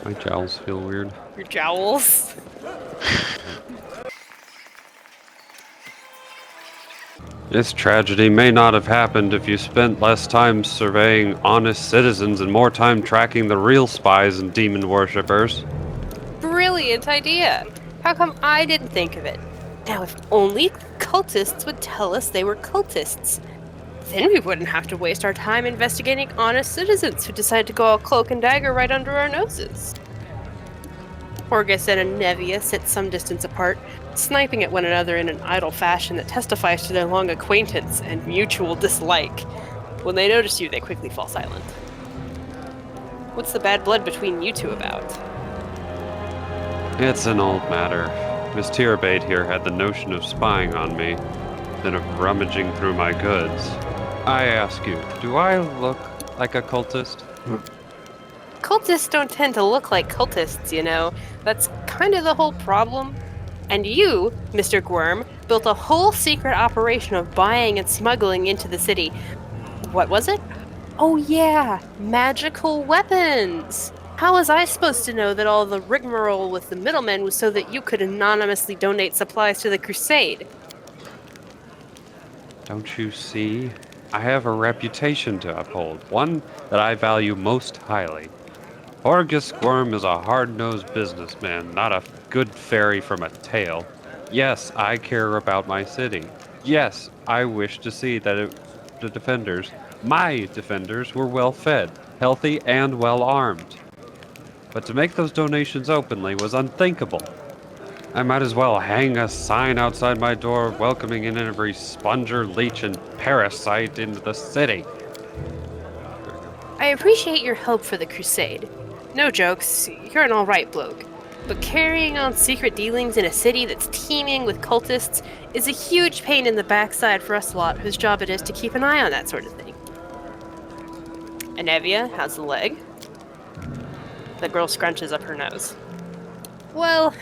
My jowls feel weird. Your jowls. This tragedy may not have happened if you spent less time surveying honest citizens and more time tracking the real spies and demon worshippers. Brilliant idea. How come I didn't think of it? Now, if only cultists would tell us they were cultists. Then we wouldn't have to waste our time investigating honest citizens who decide to go all cloak and dagger right under our noses. Horgus and Anevia sit some distance apart, sniping at one another in an idle fashion that testifies to their long acquaintance and mutual dislike. When they notice you, they quickly fall silent. What's the bad blood between you two about? It's an old matter. Miss Tierabate here had the notion of spying on me, then of rummaging through my goods. I ask you, do I look like a cultist? Cultists don't tend to look like cultists, you know. That's kind of the whole problem. And you, Mr. Gwyrm, built a whole secret operation of buying and smuggling into the city. What was it? Oh yeah, magical weapons! How was I supposed to know that all the rigmarole with the middlemen was so that you could anonymously donate supplies to the crusade? Don't you see? I have a reputation to uphold, one that I value most highly. Horgus Gwyrm is a hard-nosed businessman, not a good fairy from a tale. Yes, I care about my city. Yes, I wish to see that the defenders, my defenders, were well-fed, healthy, and well-armed. But to make those donations openly was unthinkable. I might as well hang a sign outside my door welcoming in every sponger, leech, and parasite into the city. I appreciate your help for the crusade. No jokes, you're an alright bloke. But carrying on secret dealings in a city that's teeming with cultists is a huge pain in the backside for us lot whose job it is to keep an eye on that sort of thing. Anevia, how's the leg? The girl scrunches up her nose. Well,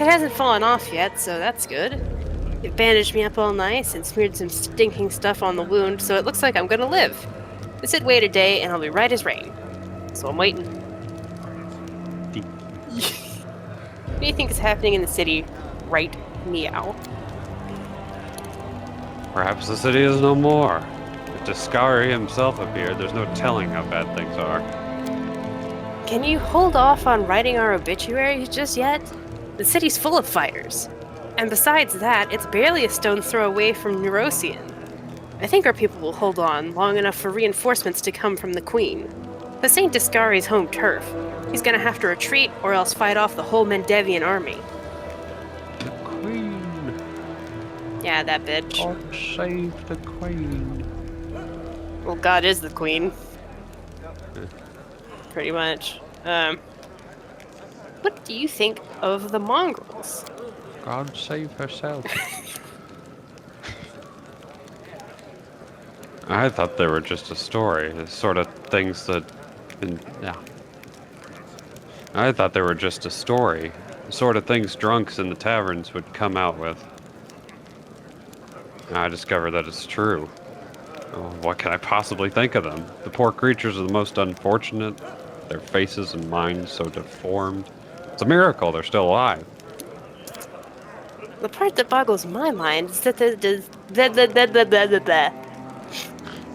it hasn't fallen off yet, so that's good. It bandaged me up all nice and smeared some stinking stuff on the wound, so it looks like I'm gonna live. This would wait a day and I'll be right as rain. So I'm waiting. What do you think is happening in the city right meow? Perhaps the city is no more. If Discari himself appeared, there's no telling how bad things are. Can you hold off on writing our obituaries just yet? The city's full of fighters. And besides that, it's barely a stone's throw away from Neurosian. I think our people will hold on long enough for reinforcements to come from the Queen. This ain't Discari's home turf. He's gonna have to retreat or else fight off the whole Mendevian army. The Queen! Yeah, that bitch. God save the Queen. Well, God is the Queen. Pretty much. What do you think of the mongrels? God save herself. I thought they were just a story. The sort of things that... I thought they were just a story. The sort of things drunks in the taverns would come out with. Now I discover that it's true. Oh, what can I possibly think of them? The poor creatures are the most unfortunate. Their faces and minds so deformed. It's a miracle they're still alive. The part that boggles my mind is that the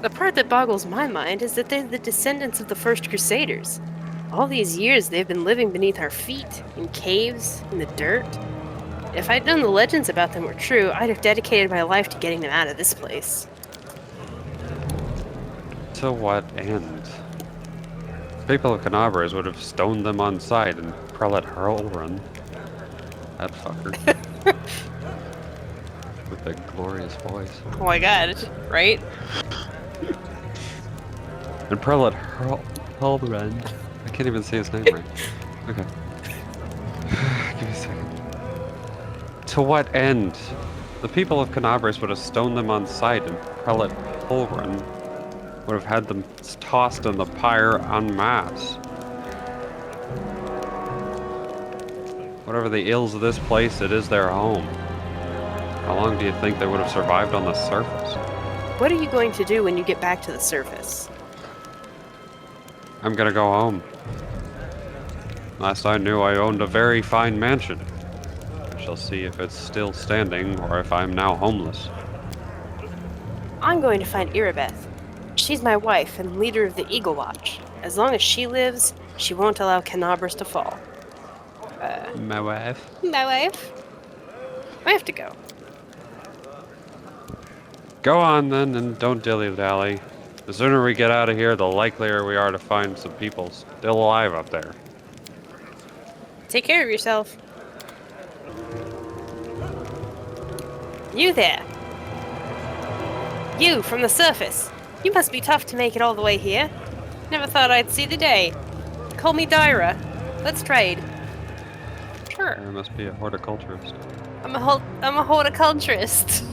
part that boggles my mind is that they're the descendants of the first Crusaders. All these years they've been living beneath our feet, in caves, in the dirt. If I'd known the legends about them were true, I'd have dedicated my life to getting them out of this place. To what end? People of Canabres would have stoned them on sight and Prelate Hurlrun. That fucker. With a glorious voice. Oh my god, right? And Prelate Hurlrun. I can't even say his name right. Okay. Give me a second. To what end? The people of Canabres would have stoned them on sight and Prelate Hurlrun would have had them tossed in the pyre en masse. Whatever the ills of this place, it is their home. How long do you think they would have survived on the surface? What are you going to do when you get back to the surface? I'm gonna go home. Last I knew, I owned a very fine mansion. I shall see if it's still standing or if I'm now homeless. I'm going to find Irabeth. She's my wife and leader of the Eagle Watch. As long as she lives, she won't allow Canabras to fall. My wife? My wife? I have to go. Go on then, and don't dilly-dally. The sooner we get out of here, the likelier we are to find some people still alive up there. Take care of yourself. You there. You, from the surface. You must be tough to make it all the way here. Never thought I'd see the day. Call me Dyra. Let's trade. Sure. I must be a horticulturist. I'm a horticulturist.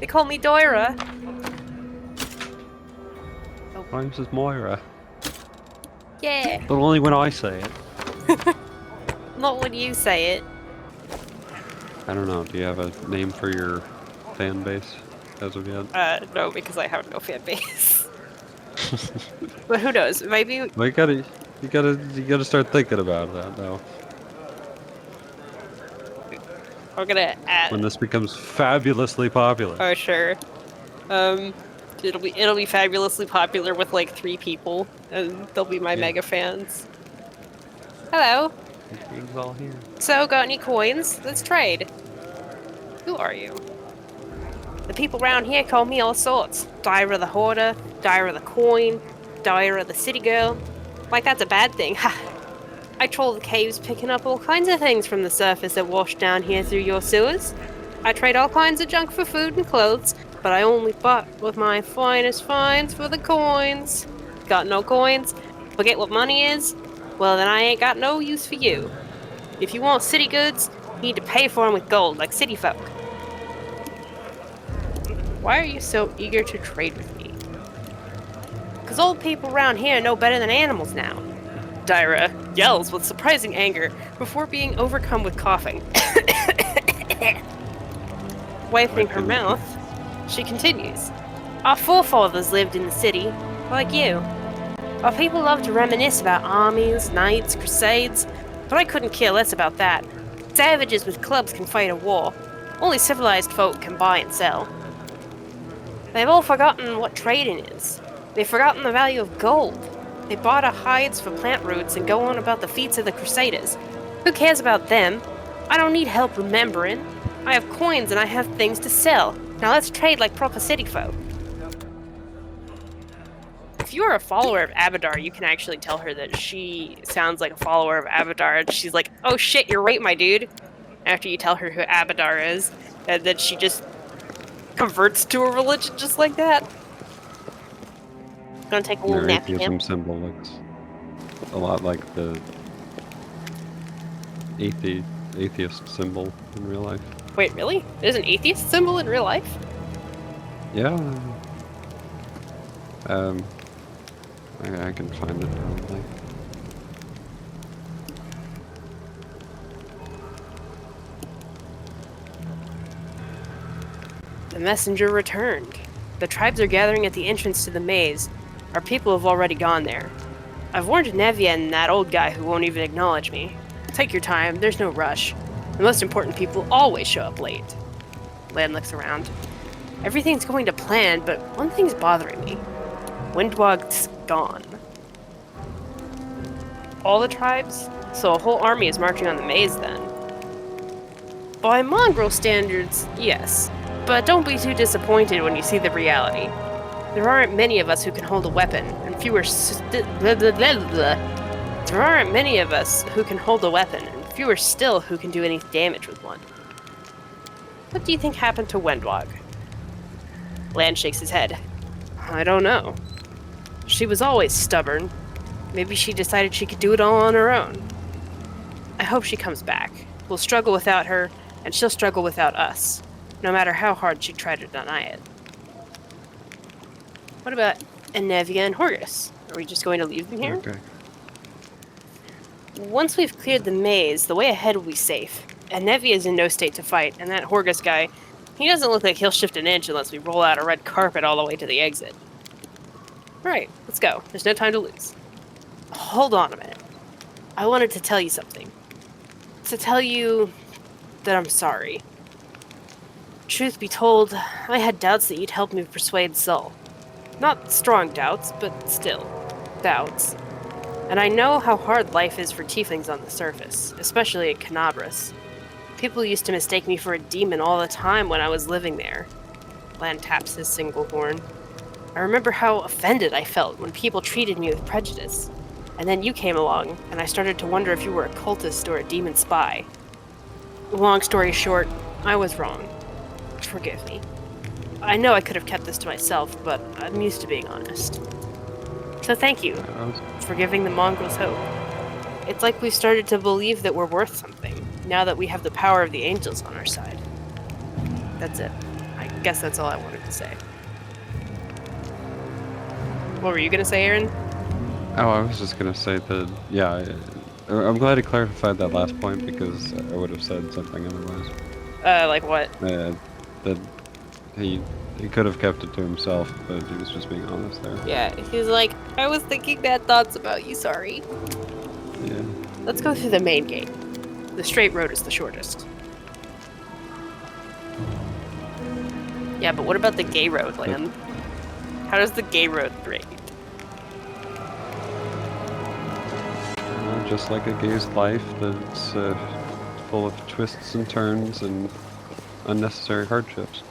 They call me Doira. My name is Moira. Yeah. But only when I say it. Not when you say it. I don't know, do you have a name for your fan base as of yet? No, because I have no fan base. But who knows? Maybe. Well, you gotta start thinking about that now. We're gonna add. When this becomes fabulously popular. Oh sure. It'll be fabulously popular with like 3 people, and they'll be my mega fans. Hello. It's all here. So, got any coins? Let's trade. Who are you? The people around here call me all sorts. Dyra the Hoarder, Dyra the Coin, Dyra the City Girl. Like that's a bad thing. Ha! I troll the caves picking up all kinds of things from the surface that wash down here through your sewers. I trade all kinds of junk for food and clothes, but I only butt with my finest finds for the coins. Got no coins? Forget what money is? Well, then I ain't got no use for you. If you want city goods, you need to pay for them with gold, like city folk. Why are you so eager to trade with me? 'Cause old people around here know better than animals now. Dyra yells with surprising anger before being overcome with coughing. Wiping her mouth, she continues. Our forefathers lived in the city, like you. Our people love to reminisce about armies, knights, crusades, but I couldn't care less about that. Savages with clubs can fight a war. Only civilized folk can buy and sell. They've all forgotten what trading is. They've forgotten the value of gold. They bought our hides for plant roots and go on about the feats of the Crusaders. Who cares about them? I don't need help remembering. I have coins and I have things to sell. Now let's trade like proper city folk. If you are a follower of Abadar, you can actually tell her that she sounds like a follower of Abadar. And she's like, oh shit, you're right, my dude. After you tell her who Abadar is. And then she just converts to a religion just like that. Gonna take a little Their nappy atheism nap. symbol looks a lot like the atheist symbol in real life. Wait, really? There's an atheist symbol in real life? Yeah. I can find it probably. The messenger returned. The tribes are gathering at the entrance to the maze. Our people have already gone there. I've warned Nevia and that old guy who won't even acknowledge me. Take your time, there's no rush. The most important people always show up late. Lan looks around. Everything's going to plan, but one thing's bothering me. Windwag's gone. All the tribes? So a whole army is marching on the maze then. By mongrel standards, yes. But don't be too disappointed when you see the reality. There aren't many of us who can hold a weapon, and fewer There aren't many of us who can hold a weapon, and fewer still who can do any damage with one. What do you think happened to Wendwag? Lan shakes his head. I don't know. She was always stubborn. Maybe she decided she could do it all on her own. I hope she comes back. We'll struggle without her, and she'll struggle without us, no matter how hard she tried to deny it. What about Enevia and Horgus? Are we just going to leave them here? Okay. Once we've cleared the maze, the way ahead will be safe. Enevia is in no state to fight, and that Horgus guy, he doesn't look like he'll shift an inch unless we roll out a red carpet all the way to the exit. Right, let's go. There's no time to lose. Hold on a minute. I wanted to tell you something. To tell you that I'm sorry. Truth be told, I had doubts that you'd help me persuade Sol. Not strong doubts, but still, doubts. And I know how hard life is for tieflings on the surface, especially in Canabras. People used to mistake me for a demon all the time when I was living there. Lan taps his single horn. I remember how offended I felt when people treated me with prejudice. And then you came along, and I started to wonder if you were a cultist or a demon spy. Long story short, I was wrong. Forgive me. I know I could have kept this to myself, but I'm used to being honest. So thank you for giving the mongrels hope. It's like we've started to believe that we're worth something, now that we have the power of the angels on our side. That's it. I guess that's all I wanted to say. What were you gonna say, Aaron? Oh, I was just gonna say that, yeah, I'm glad he clarified that last point because I would have said something otherwise. Like what? That he could have kept it to himself, but he was just being honest there. Yeah, he's like, I was thinking bad thoughts about you, sorry. Yeah. Let's go through the main gate. The straight road is the shortest. Yeah, but what about the gay road, Lan? How does the gay road grade? Just like a gay's life that's full of twists and turns and unnecessary hardships.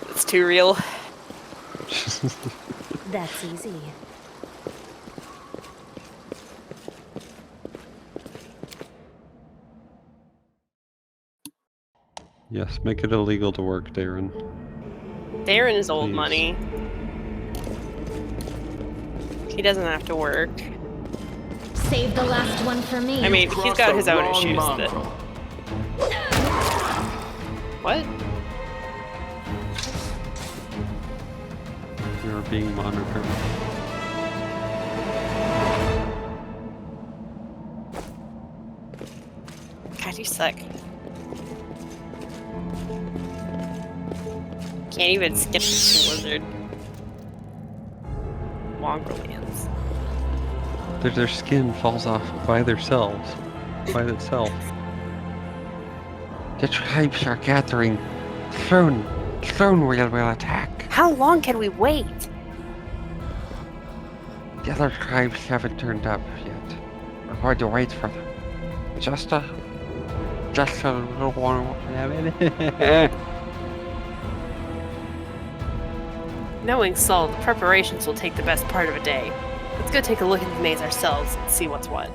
It's too real. That's easy. Yes, make it illegal to work, Darren. Darren is old Please. money. He doesn't have to work. Save the last one for me. I mean, he's got his own issues that... What? You're being monitored. God, you suck. Can't even skip the lizard. Mongrelians. Their skin falls off by themselves, by itself. The tribes are gathering. Soon we'll attack. How long can we wait? The other tribes haven't turned up yet. We're going to wait for them. Just a little while. Knowing Sol, the preparations will take the best part of a day. Let's go take a look at the maze ourselves and see what's what.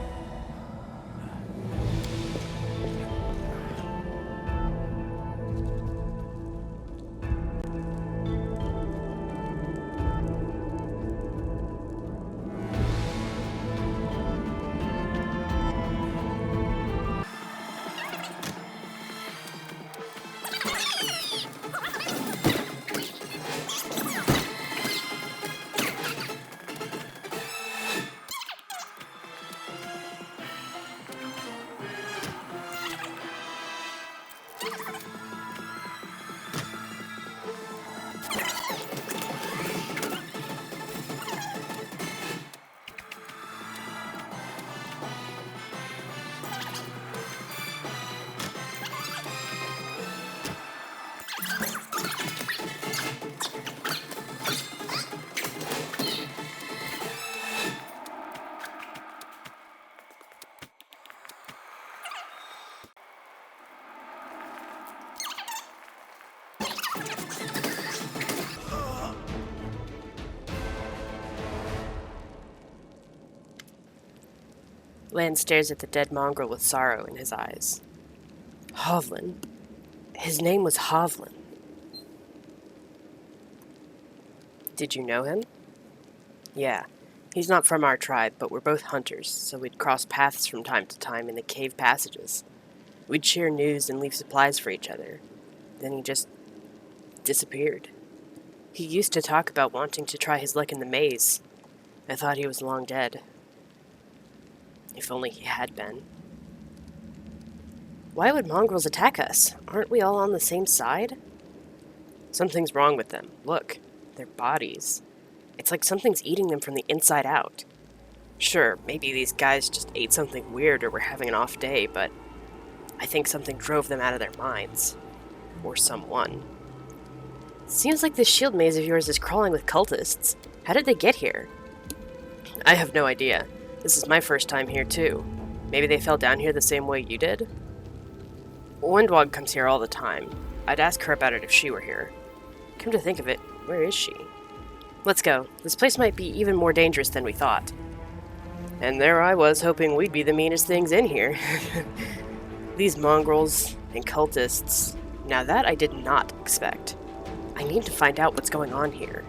Lan stares at the dead mongrel with sorrow in his eyes. Hovland. His name was Hovland. Did you know him? Yeah. He's not from our tribe, but we're both hunters, so we'd cross paths from time to time in the cave passages. We'd share news and leave supplies for each other. Then he just disappeared. He used to talk about wanting to try his luck in the maze. I thought he was long dead. If only he had been. Why would mongrels attack us? Aren't we all on the same side? Something's wrong with them. Look, their bodies. It's like something's eating them from the inside out. Sure, maybe these guys just ate something weird or were having an off day, but I think something drove them out of their minds. Or someone. Seems like this shield maze of yours is crawling with cultists. How did they get here? I have no idea. This is my first time here, too. Maybe they fell down here the same way you did? Windwog comes here all the time. I'd ask her about it if she were here. Come to think of it, where is she? Let's go. This place might be even more dangerous than we thought. And there I was, hoping we'd be the meanest things in here. These mongrels and cultists. Now that I did not expect. I need to find out what's going on here.